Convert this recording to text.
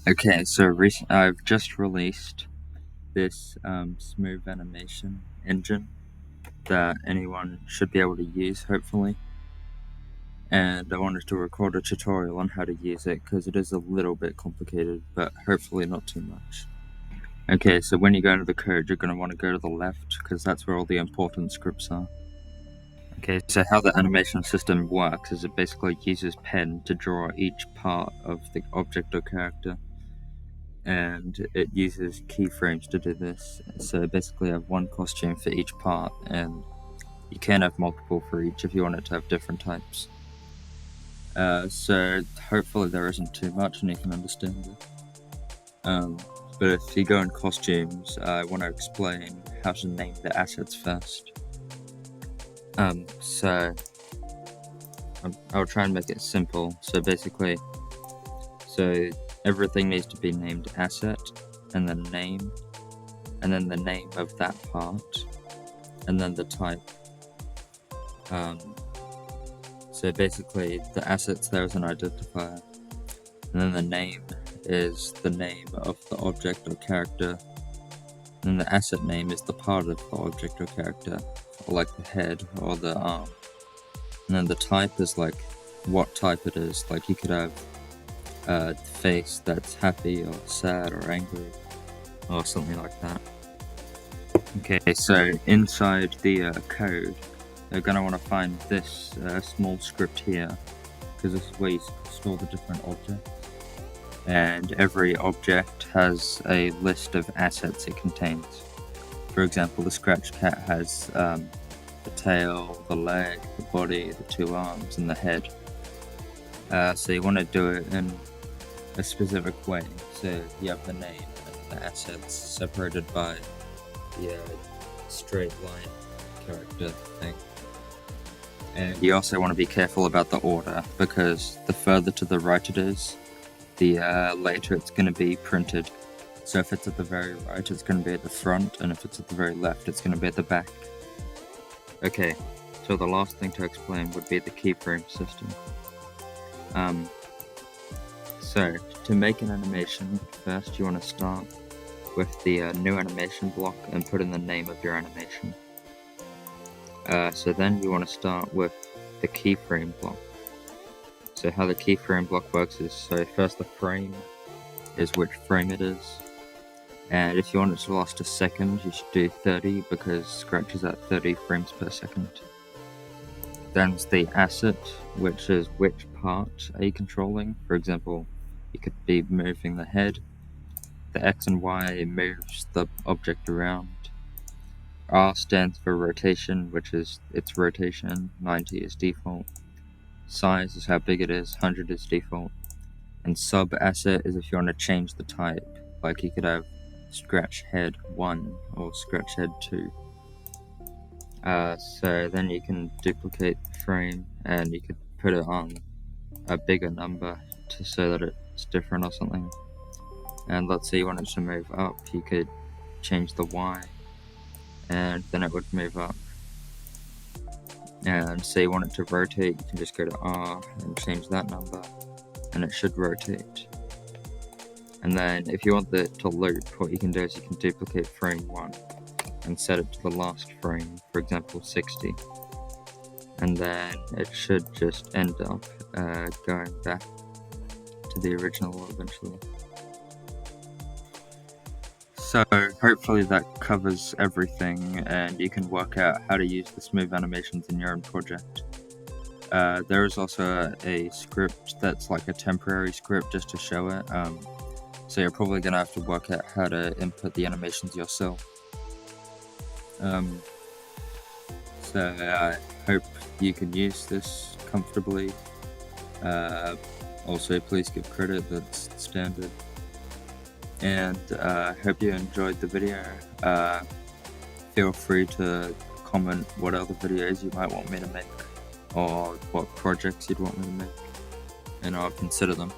Okay, so I've just released this smooth animation engine that anyone should be able to use, hopefully. And I wanted to record a tutorial on how to use it because it is a little bit complicated, but hopefully not too much. Okay, so when you go into the code, you're going to want to go to the left because that's where all the important scripts are. Okay, so how the animation system works is it basically uses pen to draw each part of the object or character, and it uses keyframes to do this. So basically I have one costume for each part, and you can have multiple for each if you want it to have different types. So hopefully there isn't too much and you can understand it. But if you go in costumes, I want to explain how to name the assets first. So I'll try and make it simple. So basically, everything needs to be named asset, and then name, and then the name of that part, and then the type. So basically, the assets there is an identifier, and then the name is the name of the object or character, and the asset name is the part of the object or character, or like the head or the arm. And then the type is like what type it is. Like you could have a face that's happy or sad or angry or something like that. Okay, so inside the code, they're going to want to find this small script here, because this is where you store the different objects. And every object has a list of assets it contains. For example, the scratch cat has the tail, the leg, the body, the two arms, and the head. So you want to do it in a specific way. So you have the name and the assets separated by the straight line character thing. And you also want to be careful about the order, because the further to the right it is, the later it's going to be printed. So if it's at the very right, it's going to be at the front, and if it's at the very left, it's going to be at the back. Okay, so the last thing to explain would be the keyframe system. So to make an animation, first you want to start with the new animation block and put in the name of your animation. So then you want to start with the keyframe block. So how the keyframe block works is, so first the frame is which frame it is, and if you want it to last a second, you should do 30, because Scratch is at 30 frames per second. Then it's the asset, which is which part are you controlling. For example, you could be moving the head. The X and Y moves the object around. R stands for rotation, which is its rotation. 90 is default. Size is how big it is. 100 is default. And sub asset is if you want to change the type. Like you could have scratch head 1 or scratch head 2. So then you can duplicate the frame and you could put it on a bigger number to so that it's different or something. And let's say you want it to move up, you could change the Y and then it would move up. And say you want it to rotate, you can just go to R and change that number and it should rotate. And then if you want it to loop, what you can do is you can duplicate frame 1 and set it to the last frame, for example 60. And then it should just end up going back to the original eventually. So hopefully that covers everything and you can work out how to use the smooth animations in your own project. There is also a script that's like a temporary script just to show it. So you're probably going to have to work out how to input the animations yourself. So I hope you can use this comfortably. Also, please give credit, that's standard. And I hope you enjoyed the video. Feel free to comment what other videos you might want me to make, or what projects you'd want me to make, and I'll consider them.